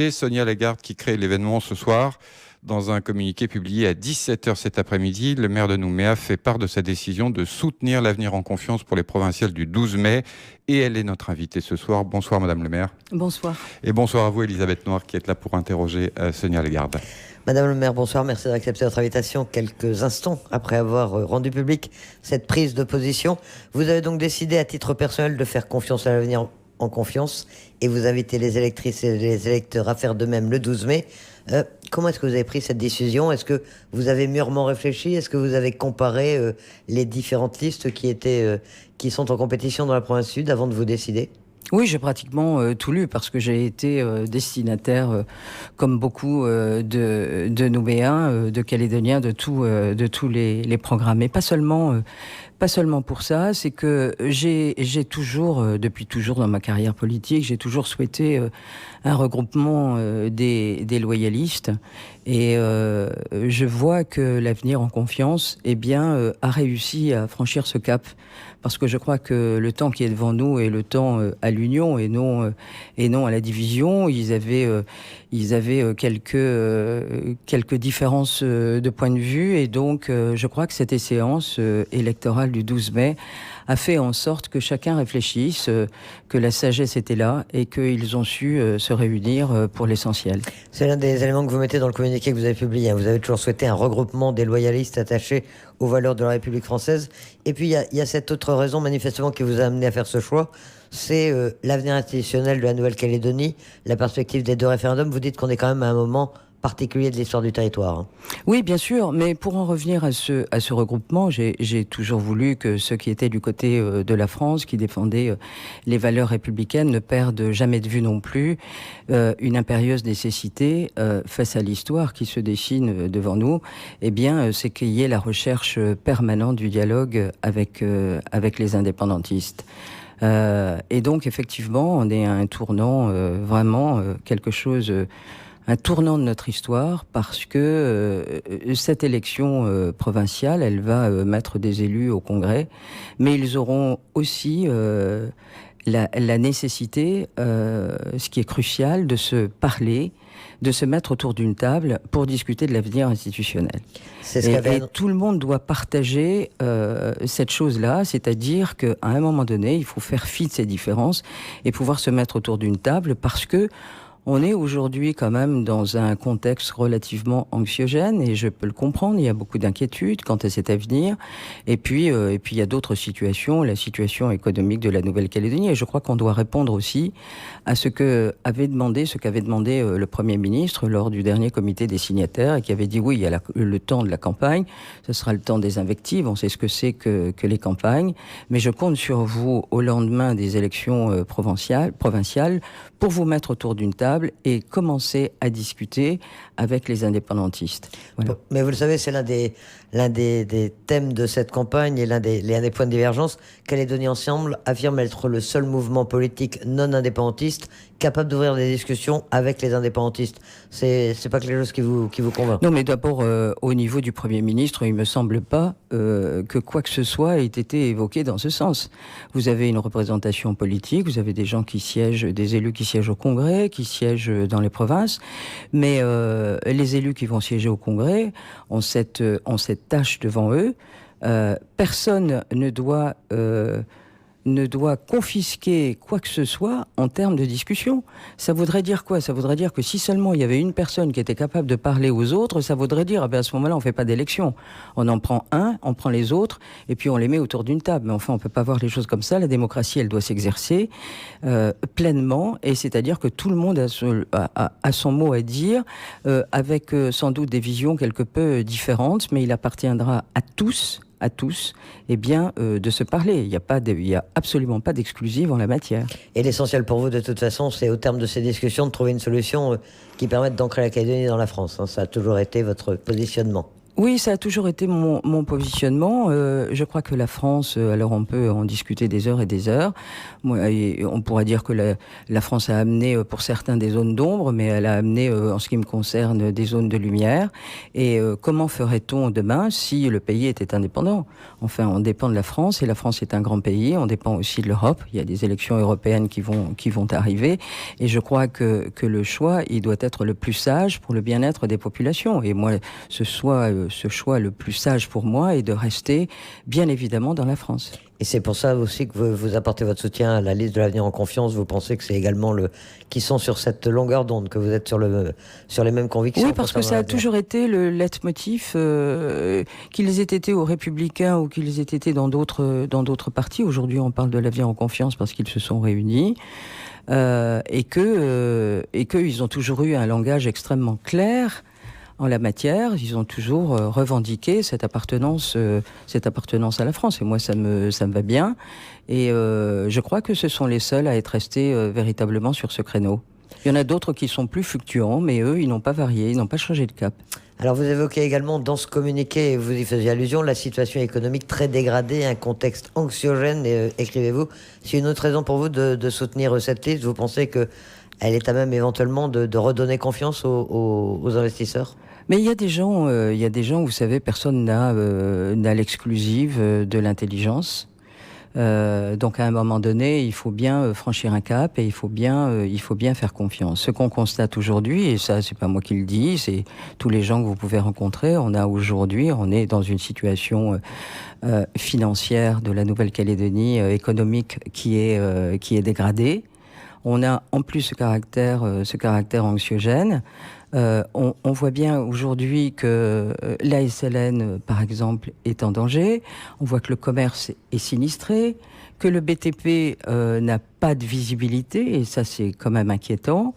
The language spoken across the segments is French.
Et Sonia Lagarde qui crée l'événement ce soir. Dans un communiqué publié à 17h cet après-midi, le maire de Nouméa fait part de sa décision de soutenir l'avenir en confiance pour les provinciales du 12 mai. Et elle est notre invitée ce soir. Bonsoir Madame le maire. Bonsoir. Et bonsoir à vous Elisabeth Noir qui est là pour interroger Sonia Lagarde. Madame le maire, bonsoir. Merci d'accepter notre invitation quelques instants après avoir rendu public cette prise de position. Vous avez donc décidé à titre personnel de faire confiance à l'avenir en confiance et vous invitez les électrices et les électeurs à faire de même le 12 mai. Comment est-ce que vous avez pris cette décision? Est-ce que vous avez mûrement réfléchi? Est-ce que vous avez comparé les différentes listes qui sont en compétition dans la province sud avant de vous décider? Oui, j'ai pratiquement tout lu parce que j'ai été destinataire, comme beaucoup de Nouméens, de Calédoniens, de tous les programmes. Mais pas seulement pour ça, c'est que j'ai toujours, depuis toujours dans ma carrière politique, j'ai toujours souhaité un regroupement des loyalistes. Et je vois que l'avenir en confiance, a réussi à franchir ce cap. Parce que je crois que le temps qui est devant nous est le temps à l'union et non à la division. Ils avaient quelques différences de point de vue et donc je crois que cette échéance électorale du 12 mai a fait en sorte que chacun réfléchisse, que la sagesse était là et qu'ils ont su se réunir pour l'essentiel. C'est l'un des éléments que vous mettez dans le communiqué que vous avez publié. Vous avez toujours souhaité un regroupement des loyalistes attachés aux valeurs de la République française. Et puis il y a cette autre raison manifestement qui vous a amené à faire ce choix, c'est l'avenir institutionnel de la Nouvelle-Calédonie, la perspective des deux référendums. Vous dites qu'on est quand même à un moment particulier de l'histoire du territoire. Oui, bien sûr, mais pour en revenir à ce regroupement, j'ai toujours voulu que ceux qui étaient du côté de la France, qui défendaient les valeurs républicaines, ne perdent jamais de vue non plus une impérieuse nécessité face à l'histoire qui se dessine devant nous. C'est qu'il y ait la recherche permanente du dialogue avec les indépendantistes. Et donc, effectivement, on est à un tournant, un tournant de notre histoire, parce que cette élection provinciale, elle va mettre des élus au Congrès, mais ils auront aussi la nécessité, ce qui est crucial, de se parler, de se mettre autour d'une table pour discuter de l'avenir institutionnel. Et tout le monde doit partager cette chose-là, c'est-à-dire qu'à un moment donné, il faut faire fi de ces différences et pouvoir se mettre autour d'une table, parce que on est aujourd'hui quand même dans un contexte relativement anxiogène et je peux le comprendre, il y a beaucoup d'inquiétudes quant à cet avenir. Et puis il y a d'autres situations, la situation économique de la Nouvelle-Calédonie. Et je crois qu'on doit répondre aussi à ce qu'avait demandé le Premier ministre lors du dernier comité des signataires et qui avait dit oui, il y a le temps de la campagne, ce sera le temps des invectives, on sait ce que c'est que les campagnes, mais je compte sur vous au lendemain des élections provinciales pour vous mettre autour d'une table et commencer à discuter avec les indépendantistes. Voilà. Mais vous le savez, c'est l'un des thèmes de cette campagne et l'un des points de divergence. Calédonie Ensemble affirme être le seul mouvement politique non indépendantiste capable d'ouvrir des discussions avec les indépendantistes. C'est pas quelque chose qui vous convainc? Non, mais d'abord, au niveau du Premier ministre, il me semble pas que quoi que ce soit ait été évoqué dans ce sens. Vous avez une représentation politique, vous avez des gens qui siègent, des élus qui siègent au Congrès, qui siègent dans les provinces, mais les élus qui vont siéger au Congrès ont cette tâche devant eux. Personne ne doit confisquer quoi que ce soit en termes de discussion. Ça voudrait dire quoi? Ça voudrait dire que si seulement il y avait une personne qui était capable de parler aux autres, ça voudrait dire à ce moment-là, on ne fait pas d'élection. On en prend un, on prend les autres, et puis on les met autour d'une table. Mais enfin, on ne peut pas voir les choses comme ça. La démocratie, elle doit s'exercer pleinement, et c'est-à-dire que tout le monde a son mot à dire, avec sans doute des visions quelque peu différentes, mais il appartiendra à tous, de se parler. Il y a absolument pas d'exclusive en la matière. Et l'essentiel pour vous, de toute façon, c'est au terme de ces discussions de trouver une solution qui permette d'ancrer la Calédonie dans la France. Ça a toujours été votre positionnement. Oui, ça a toujours été mon positionnement. Je crois que la France, alors on peut en discuter des heures et des heures. Et on pourrait dire que la France a amené pour certains des zones d'ombre, mais elle a amené, en ce qui me concerne, des zones de lumière. Et comment ferait-on demain si le pays était indépendant ? Enfin, on dépend de la France, et la France est un grand pays. On dépend aussi de l'Europe. Il y a des élections européennes qui vont arriver. Et je crois que le choix, il doit être le plus sage pour le bien-être des populations. Et moi, ce choix le plus sage pour moi est de rester, bien évidemment, dans la France. Et c'est pour ça aussi que vous apportez votre soutien à la liste de l'avenir en confiance. Vous pensez que c'est également qui sont sur cette longueur d'onde, que vous êtes sur les mêmes convictions? Oui, parce que ça a toujours été le leitmotiv, qu'ils aient été aux Républicains ou qu'ils aient été dans d'autres partis. Aujourd'hui, on parle de l'avenir en confiance parce qu'ils se sont réunis. Et qu'ils ont toujours eu un langage extrêmement clair en la matière. Ils ont toujours revendiqué cette appartenance à la France. Et moi, ça me va bien. Et je crois que ce sont les seuls à être restés véritablement sur ce créneau. Il y en a d'autres qui sont plus fluctuants, mais eux, ils n'ont pas varié, ils n'ont pas changé de cap. Alors vous évoquez également dans ce communiqué, vous y faisiez allusion, la situation économique très dégradée, un contexte anxiogène, écrivez-vous. C'est une autre raison pour vous de soutenir cette liste. Vous pensez qu'elle est à même éventuellement de redonner confiance aux investisseurs? Mais il y a des gens, vous savez, personne n'a l'exclusive de l'intelligence. Donc à un moment donné, il faut bien franchir un cap et il faut bien faire confiance. Ce qu'on constate aujourd'hui, et ça c'est pas moi qui le dis, c'est tous les gens que vous pouvez rencontrer, on est dans une situation financière de la Nouvelle-Calédonie, économique qui est dégradée. On a en plus ce caractère anxiogène. On voit bien aujourd'hui que l'ASLN, par exemple, est en danger. On voit que le commerce est sinistré, que le BTP n'a pas de visibilité, et ça, c'est quand même inquiétant.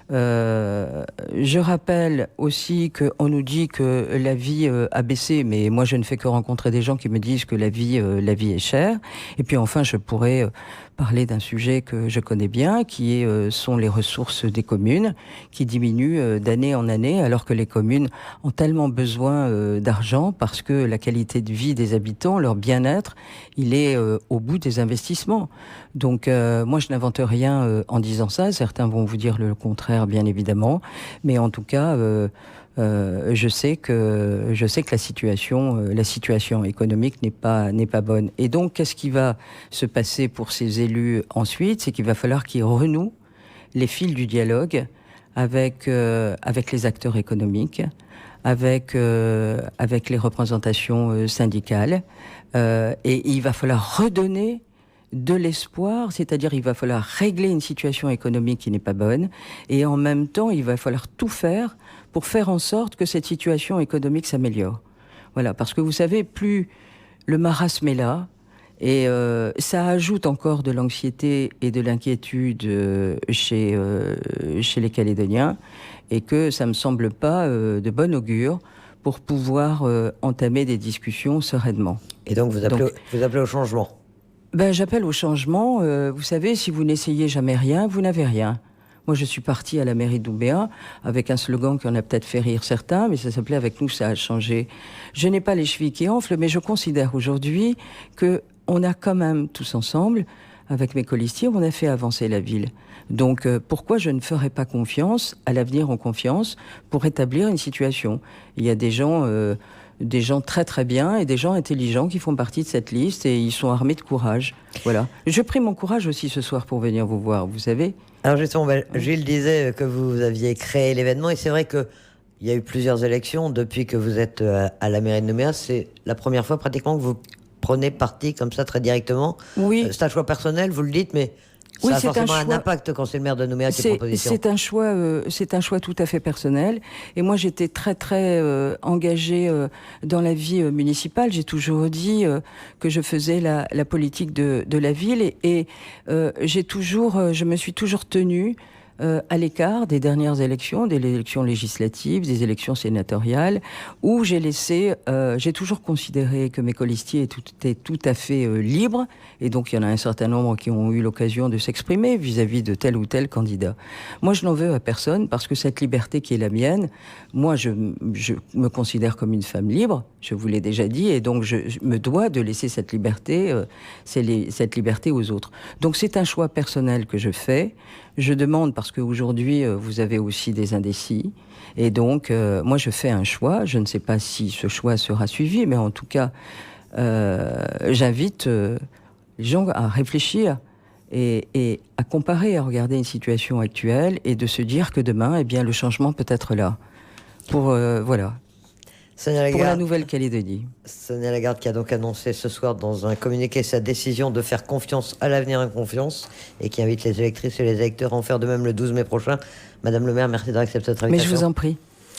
Je rappelle aussi qu'on nous dit que la vie a baissé, mais moi je ne fais que rencontrer des gens qui me disent que la vie est chère. Et puis enfin, je pourrais parler d'un sujet que je connais bien, sont les ressources des communes, qui diminuent d'année en année, alors que les communes ont tellement besoin d'argent, parce que la qualité de vie des habitants, leur bien-être, il est au bout des investissements. Donc moi je n'invente rien en disant ça, certains vont vous dire le contraire bien évidemment, mais en tout cas je sais que la situation économique n'est pas bonne. Et donc qu'est-ce qui va se passer pour ces élus ensuite? C'est qu'il va falloir qu'ils renouent les fils du dialogue avec les acteurs économiques, avec les représentations syndicales, et il va falloir redonner de l'espoir, c'est-à-dire il va falloir régler une situation économique qui n'est pas bonne, et en même temps il va falloir tout faire pour faire en sorte que cette situation économique s'améliore. Voilà, parce que vous savez, plus le marasme est là, et ça ajoute encore de l'anxiété et de l'inquiétude chez les Calédoniens, et que ça me semble pas de bon augure pour pouvoir entamer des discussions sereinement. Et donc vous appelez au changement? J'appelle au changement. Vous savez, si vous n'essayez jamais rien, vous n'avez rien. Moi, je suis partie à la mairie d'Ouméa avec un slogan qui en a peut-être fait rire certains, mais ça s'appelait « Avec nous, ça a changé ». Je n'ai pas les chevilles qui enflent, mais je considère aujourd'hui qu'on a quand même, tous ensemble, avec mes colistiers, on a fait avancer la ville. Donc, pourquoi je ne ferais pas confiance à l'avenir en confiance pour rétablir une situation? Il y a des gens très très bien et des gens intelligents qui font partie de cette liste, et ils sont armés de courage. Voilà. Je prie mon courage aussi ce soir pour venir vous voir, vous savez. Alors justement, Gilles disait que vous aviez créé l'événement, et c'est vrai qu'il y a eu plusieurs élections depuis que vous êtes à la mairie de Nouméa. C'est la première fois pratiquement que vous prenez parti comme ça très directement. Oui. C'est un choix personnel, vous le dites, mais ça a forcément un impact quand c'est le maire de Nouméa qui proposition. C'est un choix tout à fait personnel. Et moi, j'étais très, très engagée dans la vie municipale. J'ai toujours dit que je faisais la politique de la ville. Et je me suis toujours tenue à l'écart des dernières élections, des élections législatives, des élections sénatoriales, où j'ai toujours considéré que mes colistiers étaient tout à fait libres, et donc il y en a un certain nombre qui ont eu l'occasion de s'exprimer vis-à-vis de tel ou tel candidat. Moi, je n'en veux à personne, parce que cette liberté qui est la mienne, moi, je me considère comme une femme libre, je vous l'ai déjà dit, et donc je me dois de laisser cette liberté, cette liberté aux autres. Donc c'est un choix personnel que je fais. Je demande, parce qu'aujourd'hui, vous avez aussi des indécis. Et donc, moi, je fais un choix. Je ne sais pas si ce choix sera suivi, mais en tout cas, j'invite les gens à réfléchir et à comparer, à regarder une situation actuelle et de se dire que demain, eh bien, le changement peut être là. Pour la Nouvelle-Calédonie. Sonia Lagarde qui a donc annoncé ce soir dans un communiqué sa décision de faire confiance à l'avenir en confiance et qui invite les électrices et les électeurs à en faire de même le 12 mai prochain. Madame le maire, merci d'avoir accepté notre invitation. Mais je vous en prie.